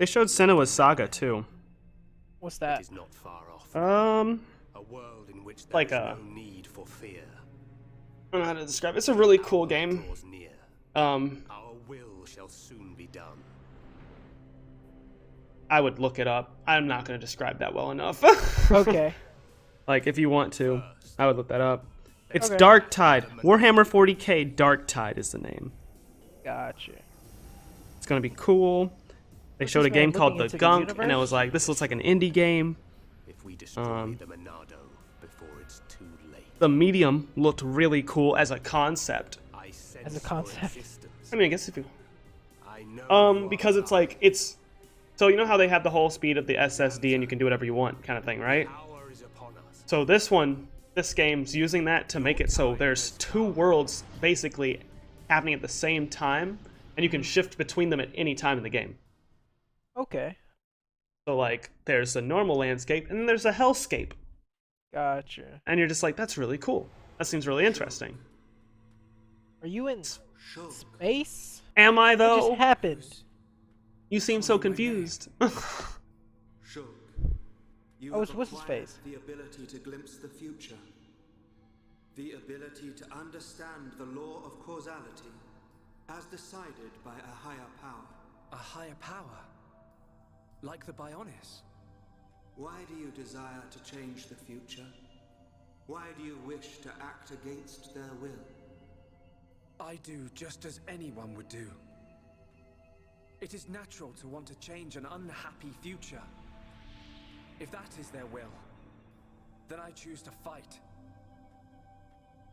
They showed Senua's Saga too. What's It that? is not far off. Um, A world in which there like is a, no need for fear. I don't know how to describe it. It's a really cool Our game. draws near. Um, Our will shall soon be done. I would look it up. I'm not going to describe that well enough. Okay. Like, if you want to, I would look that up. It's Okay. Dark Tide. Warhammer 40k Dark Tide is the name. Gotcha. It's going to be cool. They showed a this man game called looking The into the Gunk, and I universe? was like, this looks like an indie game. If we destroy the Monado before it's too late. The Medium looked really cool as a concept. I sense As a your concept. existence. I mean, I guess if you... I know you because are it's like, it's... So you know how they have the whole speed of the SSD and you can do whatever you want kind of thing, right? power is upon us. So this game's using that to make it so there's two worlds basically happening at the same time, and you can shift between them at any time in the game. Okay. So like, there's a normal landscape and then there's a hellscape, Gotcha. and you're just like, that's really cool. That seems really interesting. Are you in space? Am I What though? just happened? You seem so confused. Shulk, you Oh, have what's his acquired face? the ability to glimpse the future. The ability to understand the law of causality as decided by a higher power. A higher power? Like the Bionis? Why do you desire to change the future? Why do you wish to act against their will? I do just as anyone would do. It is natural to want to change an unhappy future. If that is their will, then I choose to fight.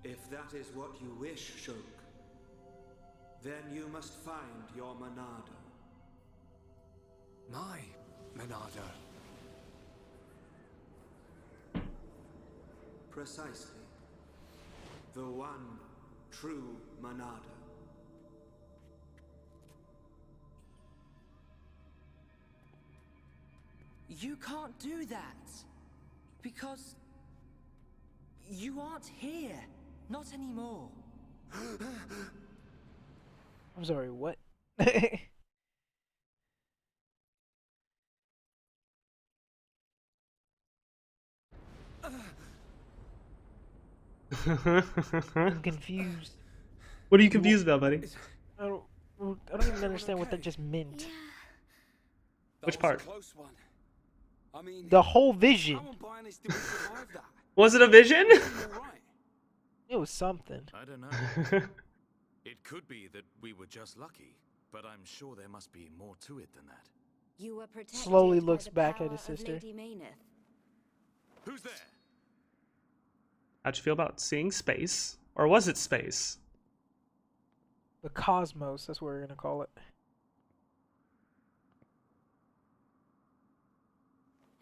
If that is what you wish, Shulk, then you must find your Monado. My Monado. Precisely. The one true Monado. You can't do that. Because... you aren't here. Not anymore. I'm sorry, what? I'm confused. What are you confused about, buddy? I don't, I don't even understand what that just meant. Which part? Close one. I mean, The whole vision. how on Bionis did we survive that? Was it a vision? All right. It was something. I don't know. It could be that we were just lucky, but I'm sure there must be more to it than that. You were protected Slowly by looks the back at power his of sister. Lady Mayneth. Who's there? How'd you feel about seeing space? Or was it space? The cosmos, that's what we're gonna call it.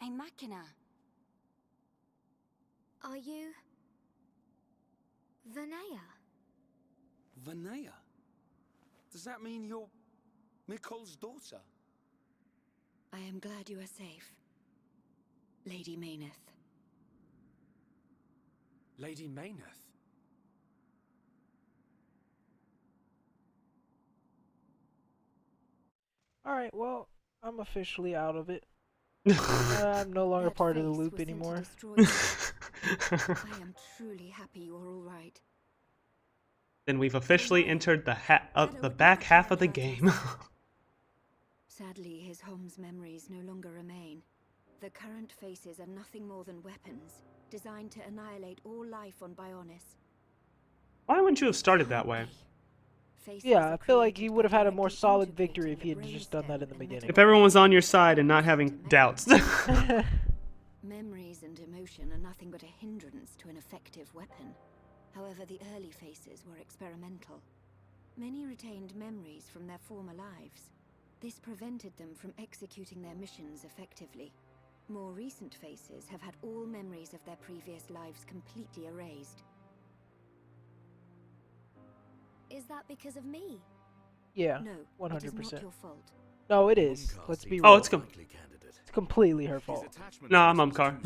A machina. Are you... Vanea? Vanea? Does that mean you're Mikol's daughter? I am glad you are safe. Lady Mayneth. Lady Mayneth? Alright, well, I'm officially out of it. I'm no longer That part of the face loop was sent to anymore. destroy you. I am truly happy you are all right. Then we've officially entered the back half of the game. Sadly, his home's memories no longer remain. The current faces are nothing more than weapons, designed to annihilate all life on Bionis. Why wouldn't you have started that way? Faces Yeah, are I feel like created he by would have had a more directly solid integrating victory if the he had just done that in the brainstem beginning. If everyone was on your side and not having doubts. Memories and emotion are nothing but a hindrance to an effective weapon. However, the early faces were experimental. Many retained memories from their former lives. This prevented them from executing their missions effectively. More recent faces have had all memories of their previous lives completely erased. Is that because of me? Yeah, No, it is not 100%. your fault. No, it is. Let's be Oh, real. it's It's completely her fault. Nah, I'm Umcar.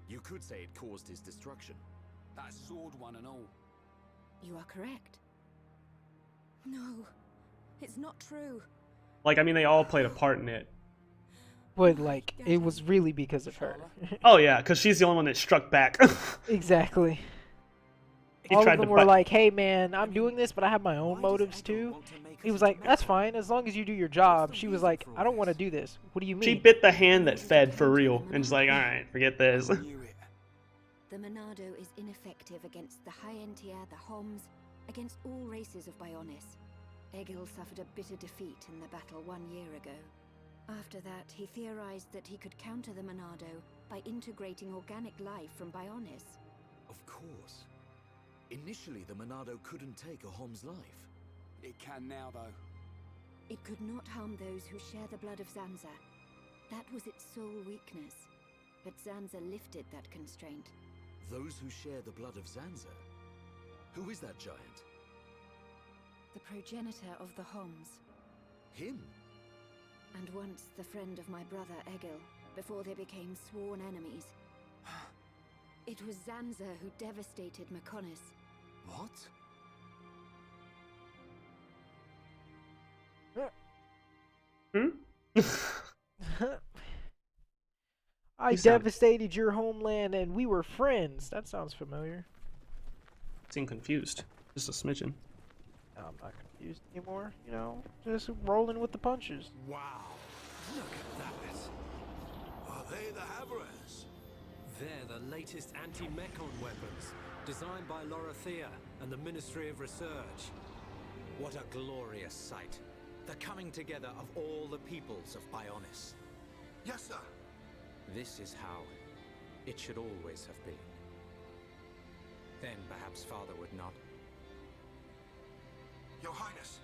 You could say it caused his destruction. That sword one and all. You are correct. No, it's not true. Like, I mean, they all played a part in it. But like, it was really because of her. Oh yeah, because she's the only one that struck back. Exactly. He All tried of them to were butt- like, "Hey man, I'm doing this, but I have my own motives too." He was like, "That's fine, as long as you do your job." She was like, "I don't want to do this." What do you mean? She bit the hand that fed for real, and just like, all right, forget this. The Monado is ineffective against the High Entier, the Homs, against all races of Bionis. Egil suffered a bitter defeat in the battle 1 year ago. After that, he theorized that he could counter the Monado by integrating organic life from Bionis. Of course. Initially, the Monado couldn't take a Hom's life. It can now, though. It could not harm those who share the blood of Zanza. That was its sole weakness. But Zanza lifted that constraint. Those who share the blood of Zanza? Who is that giant? The progenitor of the Homs. Him? And once the friend of my brother Egil, before they became sworn enemies. It was Zanza who devastated Mechonis. What? I You sound- devastated your homeland and we were friends. That sounds familiar. Seem confused. Just a smidgen. I'm not confused anymore, you know, just rolling with the punches. Wow. Look at that. Are they the Havras? They're the latest anti-mechon weapons, designed by Lorothea and the Ministry of Research. What a glorious sight. The coming together of all the peoples of Bionis. Yes, sir. This is how it should always have been. Then perhaps Father would not. Your Highness.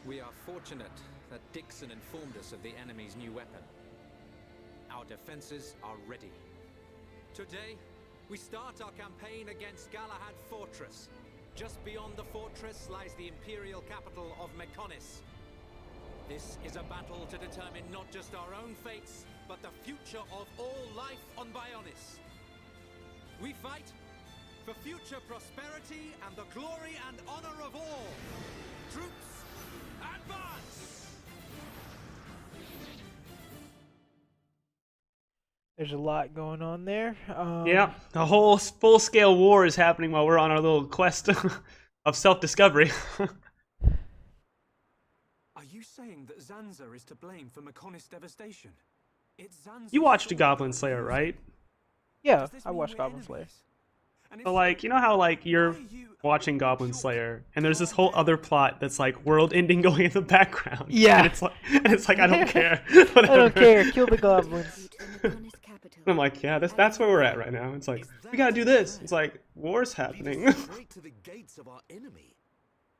We are fortunate that Dixon informed us of the enemy's new weapon. Our defenses are ready. Today, we start our campaign against Galahad Fortress. Just beyond the fortress lies the imperial capital of Mechonis. This is a battle to determine not just our own fates, but the future of all life on Bionis. We fight for future prosperity and the glory and honor of all. Troops, advance! There's a lot going on there. Yeah, the whole full-scale war is happening while we're on our little quest of self-discovery. Are you saying that Zanza is to blame for Mechonis' devastation? It's Zanza's You watched sword Goblin that Slayer, killed right? him. Yeah, Does this I mean watched we're Goblin Slayer. enemies? And if So, like, you know how, like, you're why are you watching Goblin short, Slayer, and there's this whole other plot that's, like, world ending going in the background. Yeah. And it's like I don't care. I Whatever. don't care. Kill the goblins. The Mechonis capital. And I'm like, yeah, that's where we're at right now. It's like, we gotta do this. It's like, war's Lead happening. us straight to the gates of our enemy.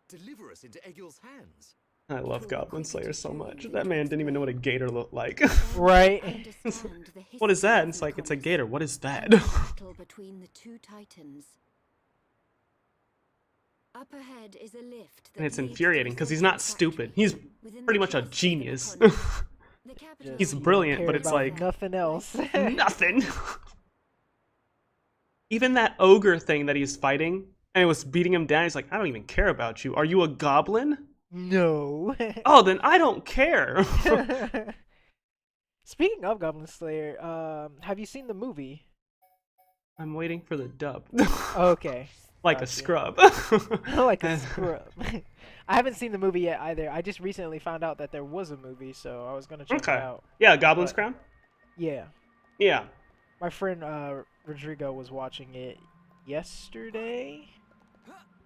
Deliver us into Egil's hands. I love Goblin Slayer so much. That man didn't even know what a gator looked like. Right. Understand the What is history that? of It's like, it's a Mechonis gator. What is that? and the battle between the two titans. Up ahead is a lift that And it's leads to infuriating the because he's central not stupid. factory He's within pretty the much a trust of the genius. Mechonis. The capital He's is brilliant, Care but it's about like nothing else. nothing. Even that ogre thing that he's fighting, and it was beating him down. He's like, I don't even care about you. Are you a goblin? No. Oh, then I don't care. Speaking of Goblin Slayer, have you seen the movie? I'm waiting for the dub. Okay. Like a Gotcha. scrub. Like a scrub. I haven't seen the movie yet either. I just recently found out that there was a movie, so I was gonna check Okay. it out. Yeah, Goblin's But- Crown? Yeah. Yeah. My friend Rodrigo was watching it yesterday.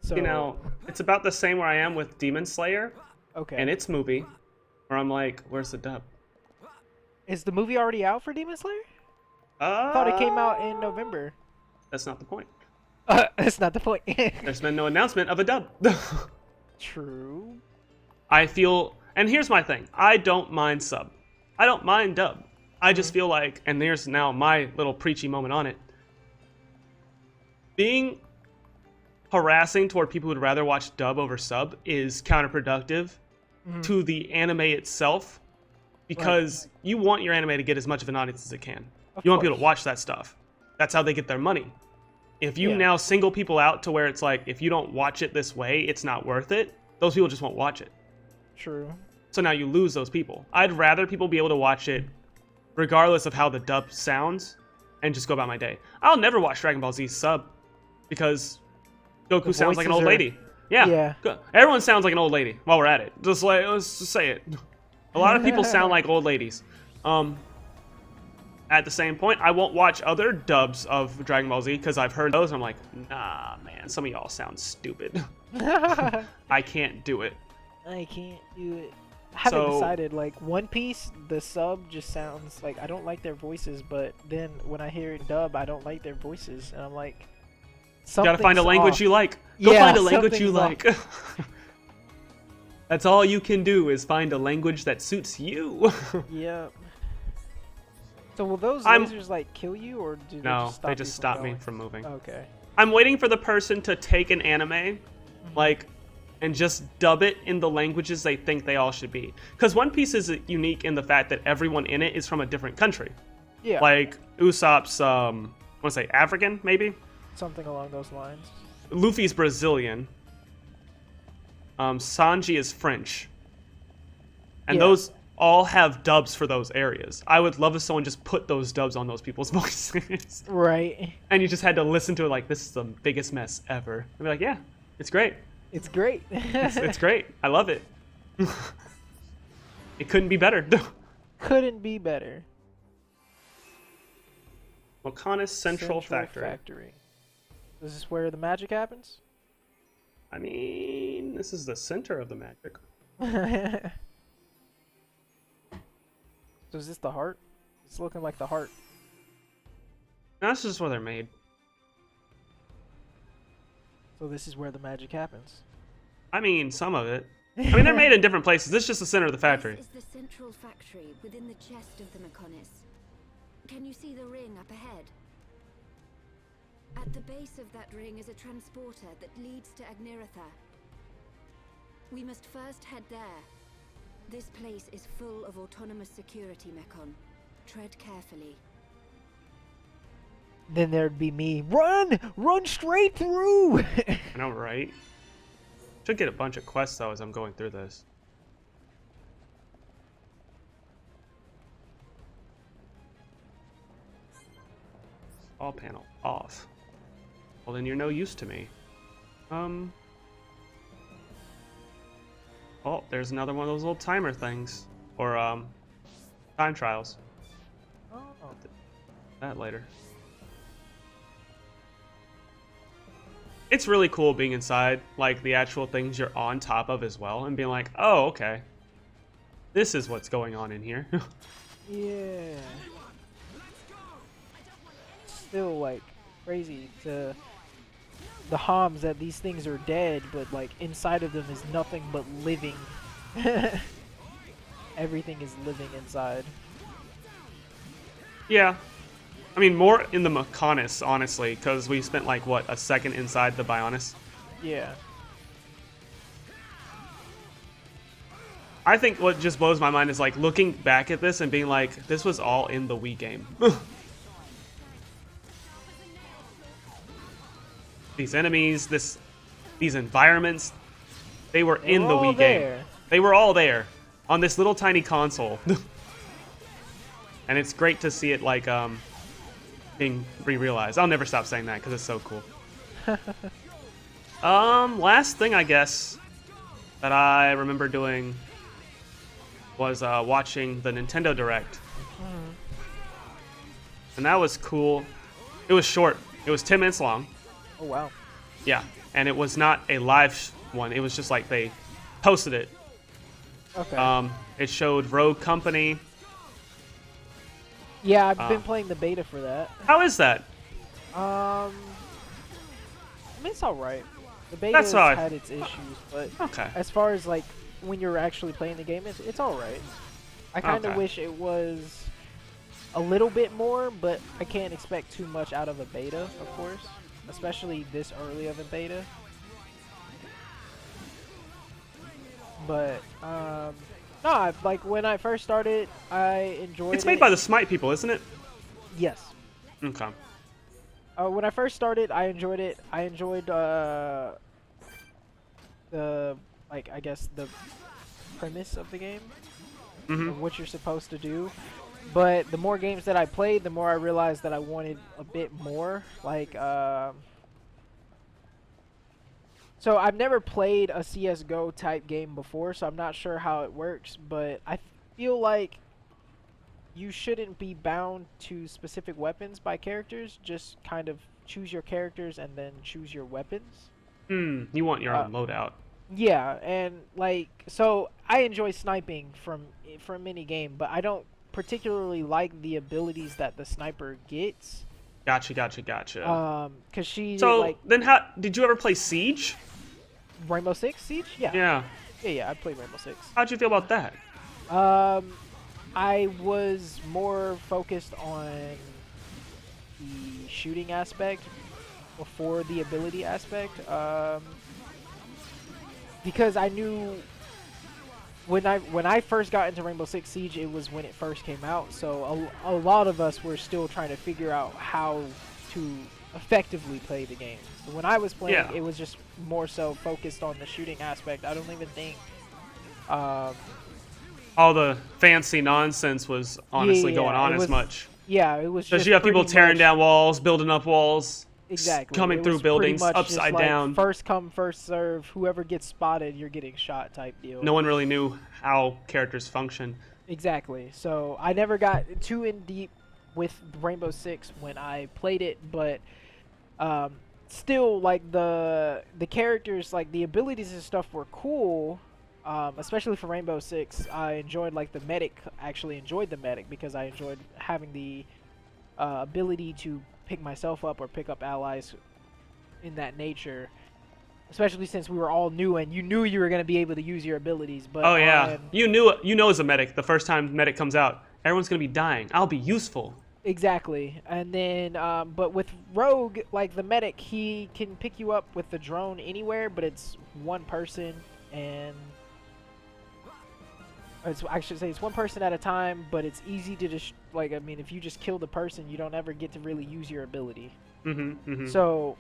So You know, it's about the same where I am with Demon Slayer okay. and its movie, where I'm like, where's the dub? Is the movie already out for Demon Slayer? I thought it came out in November. That's not the point. That's not the point. There's been no announcement of a dub. True. I feel, and here's my thing. I don't mind sub. I don't mind dub. I just feel like, and there's now my little preachy moment on it. Being harassing toward people who'd rather watch dub over sub is counterproductive to the anime itself, because you want your anime to get as much of an audience as it can. Of You want people course. to watch that stuff. That's how they get their money. If you Yeah. now single people out to where it's like, if you don't watch it this way, it's not worth it, those people just won't watch it. True. So now you lose those people. I'd rather people be able to watch it regardless of how the dub sounds and just go about my day. I'll never watch Dragon Ball Z sub because Goku sounds like an old lady. Yeah. Everyone sounds like an old lady while we're at it. Just like, let's just say it. A lot of people sound like old ladies. At the same point, I won't watch other dubs of Dragon Ball Z because I've heard those and I'm like, nah, man, some of y'all sound stupid. I can't do it. I can't do it. I haven't decided. Like One Piece, the sub just sounds like I don't like their voices, but then when I hear it dub, I don't like their voices, and I'm like, you gotta find a language you like. Go find a language you like. That's all you can do is find a language that suits you. Yeah. So will those lasers like kill you, or do they just stop me from moving? Okay. I'm waiting for the person to take an anime, like, and just dub it in the languages they think they all should be. Because One Piece is unique in the fact that everyone in it is from a different country. Yeah. Like Usopp's, I want to say African, maybe? Something along those lines. Luffy's Brazilian. Sanji is French. And those all have dubs for those areas. I would love if someone just put those dubs on those people's voices. Right. And you just had to listen to it like, this is the biggest mess ever. I'd be like, yeah, it's great. It's great. It's great. I love it. It couldn't be better. Couldn't be better. Wakana's Central Factory. Is this where the magic happens? I mean, this is the center of the magic. So is this the heart? It's looking like the heart. No, that's just where they're made. So this is where the magic happens. I mean, some of it. I mean, they're made in different places. This is just the center of the factory. This is the central factory within the chest of the Mechonis. Can you see the ring up ahead? At the base of that ring is a transporter that leads to Agniratha. We must first head there. This place is full of autonomous security, Mechon. Tread carefully. Then there'd be me. Run! Run straight through! I know, right? Should get a bunch of quests, though, as I'm going through this. All panel off. Well, then you're no use to me. Oh, there's another one of those little timer things. Or, time trials. Oh. That later. It's really cool being inside, like, the actual things you're on top of as well, and being like, oh, okay. This is what's going on in here. Yeah. Still, like, crazy to the harms that these things are dead, but, like, inside of them is nothing but living. Everything is living inside. Yeah. I mean, more in the Mechonis, honestly, because we spent, like, what, a second inside the Bionis? Yeah. I think what just blows my mind is, like, looking back at this and being like, this was all in the Wii game. These enemies, these environments, they were in the Wii game. They were all there on this little tiny console. And it's great to see it, like, being re-realized. I'll never stop saying that because it's so cool. Last thing, I guess, that I remember doing was watching the Nintendo Direct. And that was cool. It was short. It was 10 minutes long. Oh, wow. Yeah, and it was not a live one. It was just like they posted it. Okay. It showed Rogue Company. Yeah, I've been playing the beta for that. How is that? I mean, it's alright. The beta's had its issues, but as far as like when you're actually playing the game, it's alright. I kind of wish it was a little bit more, but I can't expect too much out of a beta, of course, especially this early of a beta. But no, like when I first started, I enjoyed it. It's made by the Smite people, isn't it? Yes. Okay. When I first started, I enjoyed it. I enjoyed the, like, I guess the premise of the game, of what you're supposed to do. But the more games that I played, the more I realized that I wanted a bit more. Like, so I've never played a CS:GO type game before, so I'm not sure how it works. But I feel like you shouldn't be bound to specific weapons by characters. Just kind of choose your characters and then choose your weapons. You want your own loadout. Yeah, and like, so I enjoy sniping from any game, but I don't particularly like the abilities that the sniper gets. Gotcha. Cause she then how did you ever play Siege? Rainbow Six Siege? Yeah, I played Rainbow Six. How'd you feel about that? I was more focused on the shooting aspect before the ability aspect, because I knew when I first got into Rainbow Six Siege, it was when it first came out, so a lot of us were still trying to figure out how to effectively play the game. So when I was playing, it was just more so focused on the shooting aspect. I don't even think all the fancy nonsense was honestly going on as much. Yeah, it was just you have people tearing down walls, building up walls, coming through buildings upside down. First come, first serve. Whoever gets spotted, you're getting shot type deal. No one really knew how characters function. Exactly. So I never got too in deep with Rainbow Six when I played it, but still, like the characters, like the abilities and stuff were cool. Especially for Rainbow Six, I enjoyed like the medic. Actually, enjoyed the medic because I enjoyed having the ability to pick myself up or pick up allies in that nature. Especially since we were all new and you knew you were going to be able to use your abilities. But oh yeah, you know as a medic, the first time medic comes out, everyone's going to be dying. I'll be useful. Exactly. And then, but with Rogue, like the medic, he can pick you up with the drone anywhere, but it's one person and. I should say it's one person at a time, but it's easy to just like. I mean, if you just kill the person, you don't ever get to really use your ability. So,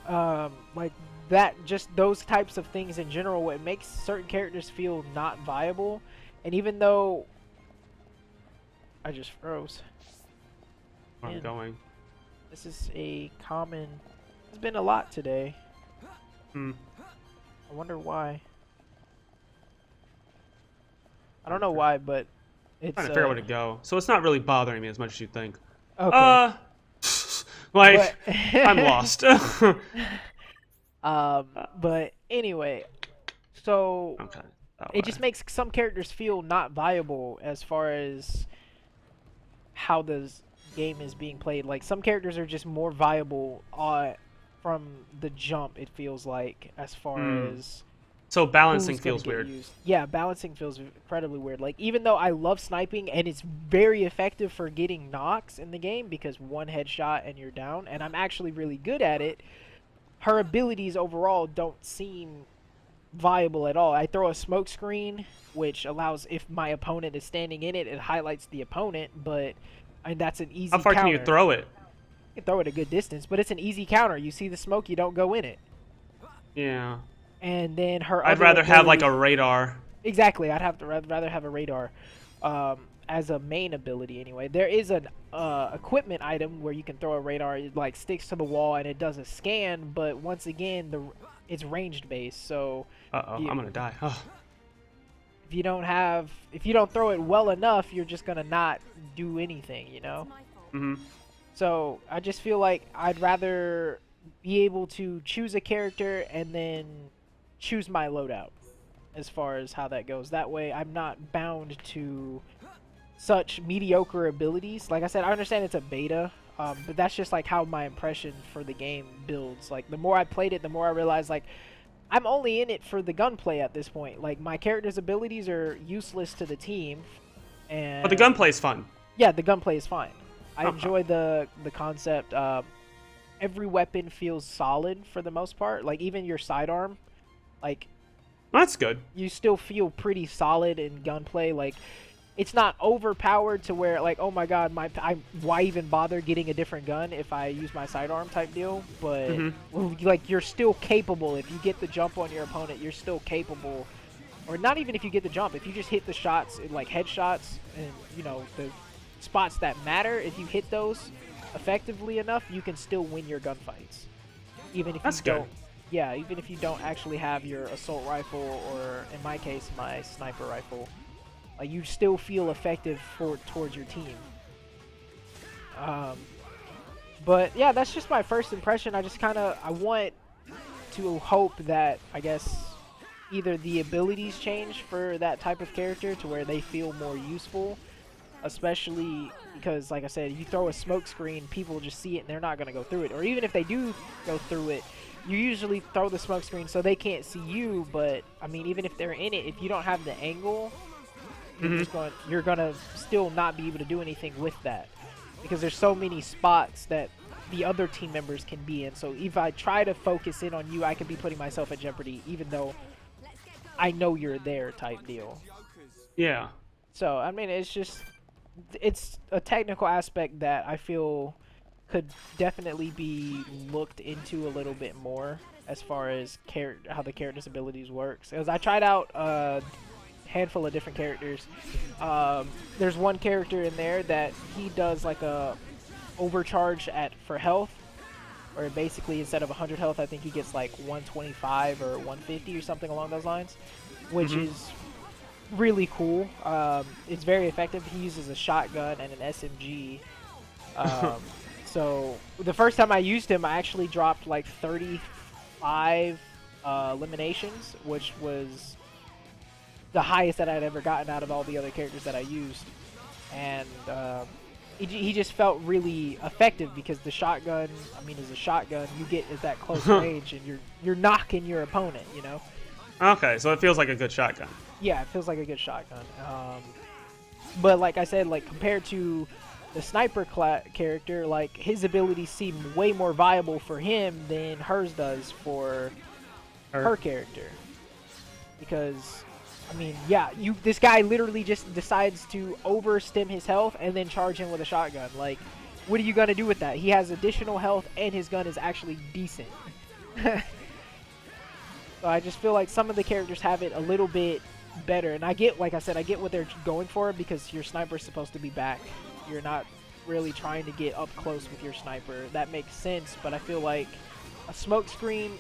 like that, just those types of things in general, what makes certain characters feel not viable. And even though I just froze, where I'm going. This is a common. There's been a lot today. I wonder why. I don't know why, but it's trying to figure out where to go. So it's not really bothering me as much as you think. Okay. Like I'm lost. But anyway, so it just makes some characters feel not viable as far as how the game is being played. Like some characters are just more viable from the jump. It feels like as far as. So balancing feels weird. Yeah, balancing feels incredibly weird. Like, even though I love sniping and it's very effective for getting knocks in the game because one headshot and you're down, and I'm actually really good at it, her abilities overall don't seem viable at all. I throw a smoke screen, which allows, if my opponent is standing in it, it highlights the opponent, but I mean, that's an easy counter. How far can you throw it? You can throw it a good distance, but it's an easy counter. You see the smoke, you don't go in it. Yeah. And then her I'd rather have like a radar. Exactly, I'd rather have a radar as a main ability anyway. There is an equipment item where you can throw a radar. It like sticks to the wall and it does a scan, but once again it's ranged based. So I'm gonna die. If you don't throw it well enough, you're just gonna not do anything, you know. So I just feel like I'd rather be able to choose a character and then choose my loadout as far as how that goes. That way I'm not bound to such mediocre abilities. Like I said, I understand it's a beta, but that's just like how my impression for the game builds. Like the more I played it, the more I realized like I'm only in it for the gunplay at this point. Like my character's abilities are useless to the team. But the gunplay is fun. Yeah, the gunplay is fine. I enjoy the concept. Every weapon feels solid for the most part. Like even your sidearm, like that's good. You still feel pretty solid in gunplay. Like it's not overpowered to where like, oh my god, why even bother getting a different gun if I use my sidearm type deal? But like you're still capable if you get the jump on your opponent. You're still capable or not even if you get the jump, if you just hit the shots, like headshots, and you know the spots that matter, if you hit those effectively enough, you can still win your gunfights. Even if you don't, yeah, even if you don't actually have your assault rifle, or in my case, my sniper rifle, like you still feel effective towards your team. But yeah, that's just my first impression. I just I want to hope that, I guess, either the abilities change for that type of character to where they feel more useful, especially because, like I said, you throw a smoke screen, people just see it and they're not going to go through it. Or even if they do go through it, you usually throw the smoke screen so they can't see you. But I mean, even if they're in it, if you don't have the angle, you're gonna still not be able to do anything with that, because there's so many spots that the other team members can be in. So if I try to focus in on you, I could be putting myself at jeopardy, even though I know you're there, type deal. Yeah. So I mean, it's a technical aspect that I feel could definitely be looked into a little bit more, as far as how the character's abilities works. Because I tried out a handful of different characters. There's one character in there that he does like a overcharge for health, or basically instead of 100 health, I think he gets like 125 or 150 or something along those lines, which is really cool. It's very effective. He uses a shotgun and an SMG. So the first time I used him, I actually dropped like 35 eliminations, which was the highest that I'd ever gotten out of all the other characters that I used. And he just felt really effective, because the shotgun, I mean, as a shotgun, you get at that close range and you're knocking your opponent, you know? Okay, so it feels like a good shotgun. Yeah, it feels like a good shotgun. But like I said, like compared to the sniper character, like his abilities seem way more viable for him than hers does for her character. Because, I mean, yeah, this guy literally just decides to overstim his health and then charge him with a shotgun. Like, what are you gonna do with that? He has additional health and his gun is actually decent. So I just feel like some of the characters have it a little bit better. And I get, like I said, I get what they're going for, because your sniper's supposed to be back. You're not really trying to get up close with your sniper. That makes sense, but I feel like a smoke screen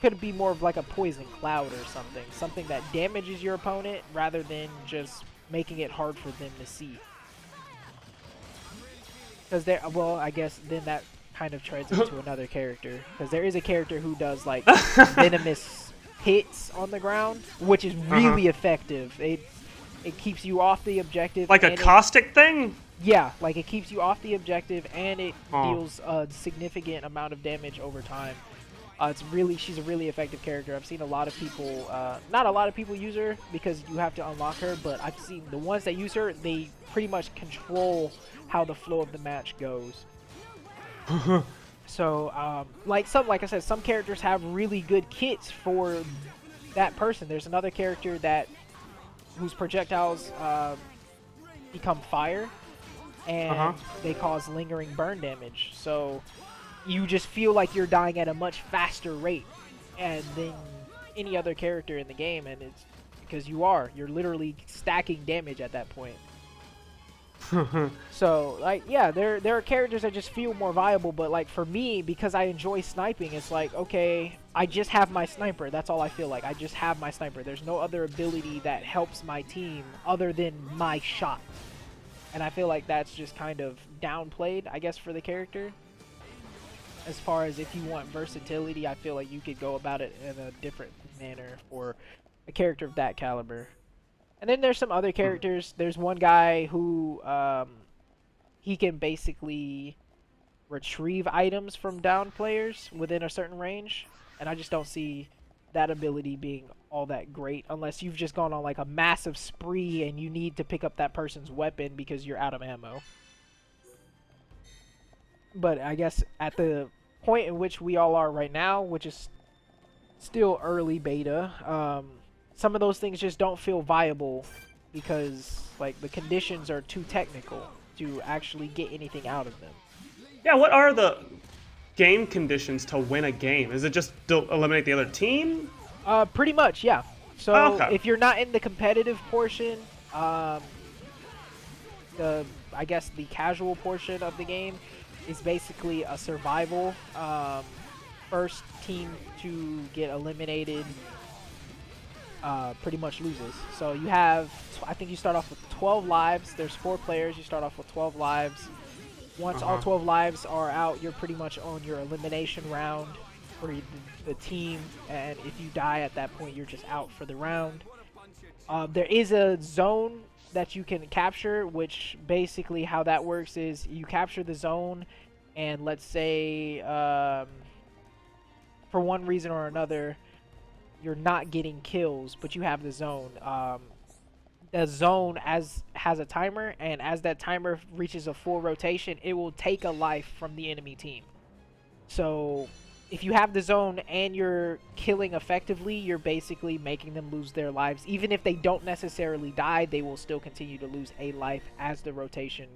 could be more of like a poison cloud or something. Something that damages your opponent rather than just making it hard for them to see. Because well, I guess then that kind of treads into another character, because there is a character who does like venomous hits on the ground, which is really effective. It keeps you off the objective. Like a caustic thing? Yeah, like it keeps you off the objective, and it deals a significant amount of damage over time. She's a really effective character. I've seen a lot of people, not a lot of people use her because you have to unlock her, but I've seen the ones that use her, they pretty much control how the flow of the match goes. So, like I said, some characters have really good kits for that person. There's another character whose projectiles become fire, and they cause lingering burn damage. So you just feel like you're dying at a much faster rate than any other character in the game, and it's because you're literally stacking damage at that point. So, like, yeah, there are characters that just feel more viable, but like for me, because I enjoy sniping, it's like, okay, I just have my sniper. That's all I feel like. I just have my sniper. There's no other ability that helps my team other than my shot. And I feel like that's just kind of downplayed, I guess, for the character. As far as if you want versatility, I feel like you could go about it in a different manner for a character of that caliber. And then there's some other characters. There's one guy who he can basically retrieve items from down players within a certain range, and I just don't see that ability being all that great unless you've just gone on like a massive spree and you need to pick up that person's weapon because you're out of ammo. But I guess at the point in which we all are right now, which is still early beta, some of those things just don't feel viable because like the conditions are too technical to actually get anything out of them. Yeah, what are the game conditions to win a game? Is it just to eliminate the other team? Pretty much, yeah. So if you're not in the competitive portion, I guess the casual portion of the game is basically a survival. First team to get eliminated pretty much loses. So you have, I think you start off with 12 lives. There's 4 players. You start off with 12 lives. Once all 12 lives are out, you're pretty much on your elimination round for the team. And if you die at that point, you're just out for the round. There is a zone that you can capture, which basically how that works is you capture the zone, and let's say for one reason or another you're not getting kills, but you have the zone. The zone has a timer, and as that timer reaches a full rotation, it will take a life from the enemy team. So if you have the zone and you're killing effectively, you're basically making them lose their lives. Even if they don't necessarily die, they will still continue to lose a life as the rotation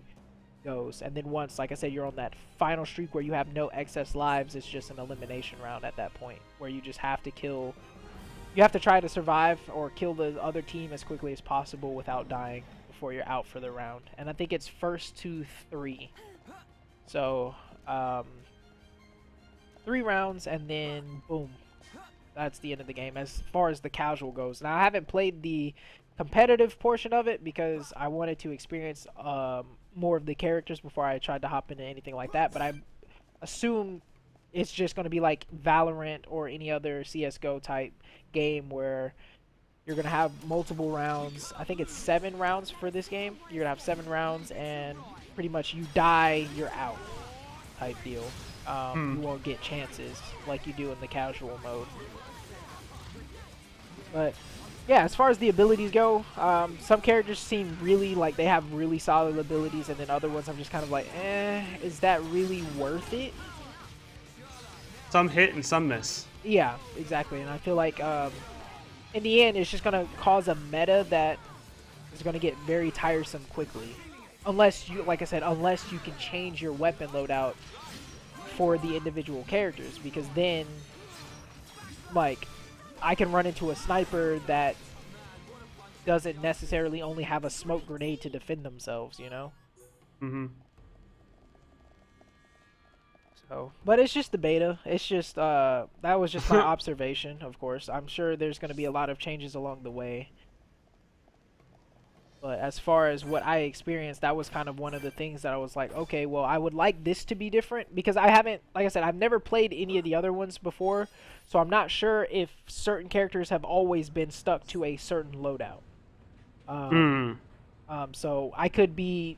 goes. And then once, like I said, you're on that final streak where you have no excess lives, it's just an elimination round at that point, where you just have to kill... You have to try to survive or kill the other team as quickly as possible without dying before you're out for the round. And I think it's first to 3. So, 3 rounds, and then boom, that's the end of the game as far as the casual goes. Now, I haven't played the competitive portion of it because I wanted to experience more of the characters before I tried to hop into anything like that, but I assume it's just going to be like Valorant or any other CSGO type game where you're going to have multiple rounds. I think it's 7 rounds for this game. You're going to have 7 rounds, and pretty much you die, you're out type deal. You won't get chances like you do in the casual mode. But yeah, as far as the abilities go, some characters seem really like they have really solid abilities, and then other ones I'm just kind of like, is that really worth it? Some hit and some miss. Yeah, exactly. And I feel like in the end, it's just going to cause a meta that is going to get very tiresome quickly. Unless you, like I said, unless you can change your weapon loadout for the individual characters. Because then, like, I can run into a sniper that doesn't necessarily only have a smoke grenade to defend themselves, you know? Mm-hmm. So, but it's just the beta. It's just, that was just my observation, of course. I'm sure there's going to be a lot of changes along the way. But as far as what I experienced, that was kind of one of the things that I was like, okay, well, I would like this to be different. Because I haven't, like I said, I've never played any of the other ones before. So I'm not sure if certain characters have always been stuck to a certain loadout. So I could be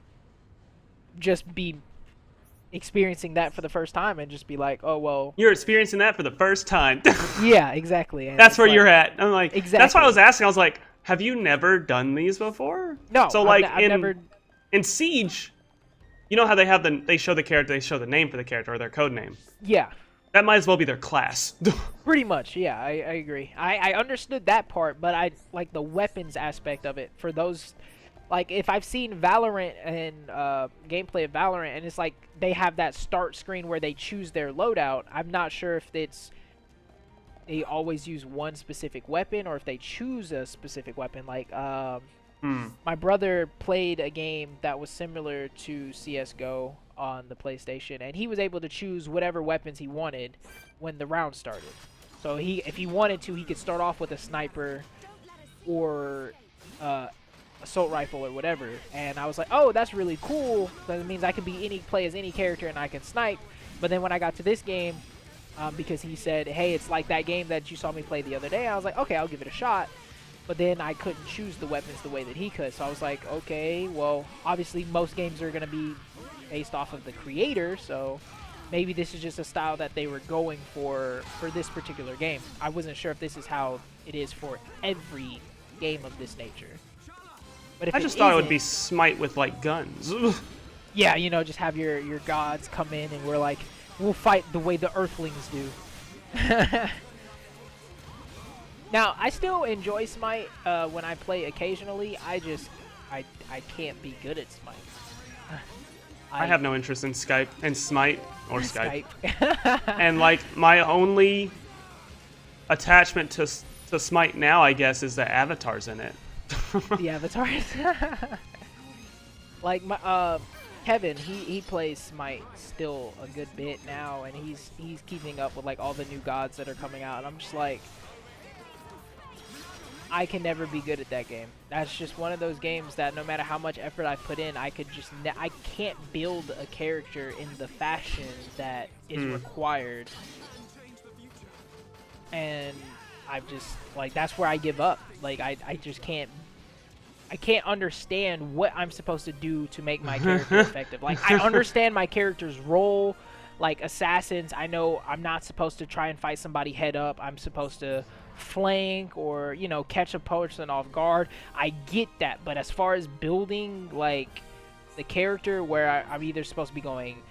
experiencing that for the first time and just be like, oh, well, you're experiencing that for the first time. Yeah, exactly. And that's where you're at. I'm like, exactly. That's why I was asking. I was like, have you never done these before? No. So like I've never... in Siege, you know how they show the character, they show the name for the character or their code name. Yeah. That might as well be their class. Pretty much, yeah, I agree. I understood that part, but I like the weapons aspect of it for those. Like, if I've seen Valorant and gameplay of Valorant, and it's like they have that start screen where they choose their loadout, I'm not sure if they always use one specific weapon or if they choose a specific weapon. Like, my brother played a game that was similar to CSGO on the PlayStation, and he was able to choose whatever weapons he wanted when the round started. So if he wanted to, he could start off with a sniper or assault rifle or whatever, and I was like, oh, that's really cool. That means I can play as any character and I can snipe. But then when I got to this game, because he said, hey, it's like that game that you saw me play the other day, I was like, okay, I'll give it a shot. But then I couldn't choose the weapons the way that he could, so I was like, okay, well, obviously most games are going to be based off of the creator, so maybe this is just a style that they were going for this particular game. I wasn't sure if this is how it is for every game of this nature. But if I just thought it would be Smite with, like, guns. Yeah, you know, just have your gods come in and we're like, we'll fight the way the Earthlings do. Now, I still enjoy Smite when I play occasionally. I can't be good at Smite. I have no interest in Smite or Skype. And, like, my only attachment to So Smite now, I guess, is the avatars in it. The avatars. Like my Kevin, he plays Smite still a good bit now, and he's keeping up with like all the new gods that are coming out, and I'm just like, I can never be good at that game. That's just one of those games that no matter how much effort I put in, I could just I can't build a character in the fashion that is required, and I've just like, that's where I give up. Like I just can't. I can't understand what I'm supposed to do to make my character effective. Like, I understand my character's role. Like, assassins, I know I'm not supposed to try and fight somebody head up. I'm supposed to flank or, you know, catch a person off guard. I get that. But as far as building, like, the character where I'm either supposed to be going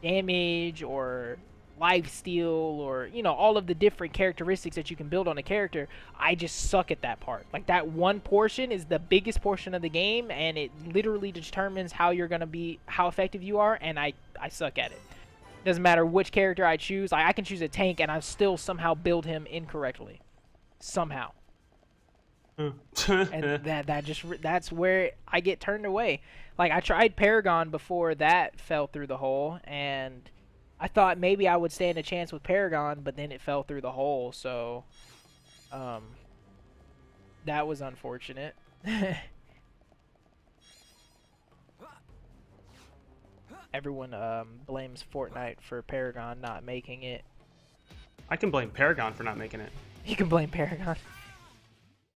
damage or lifesteal or, you know, all of the different characteristics that you can build on a character, I just suck at that part. Like, that one portion is the biggest portion of the game, and it literally determines how you're gonna be, how effective you are, and I suck at it. Doesn't matter which character I choose. I can choose a tank and I still somehow build him incorrectly, somehow. And that's where I get turned away. Like, I tried Paragon before that fell through the hole, and I thought maybe I would stand a chance with Paragon, but then it fell through the hole, so that was unfortunate. Everyone blames Fortnite for Paragon not making it. I can blame Paragon for not making it. You can blame Paragon.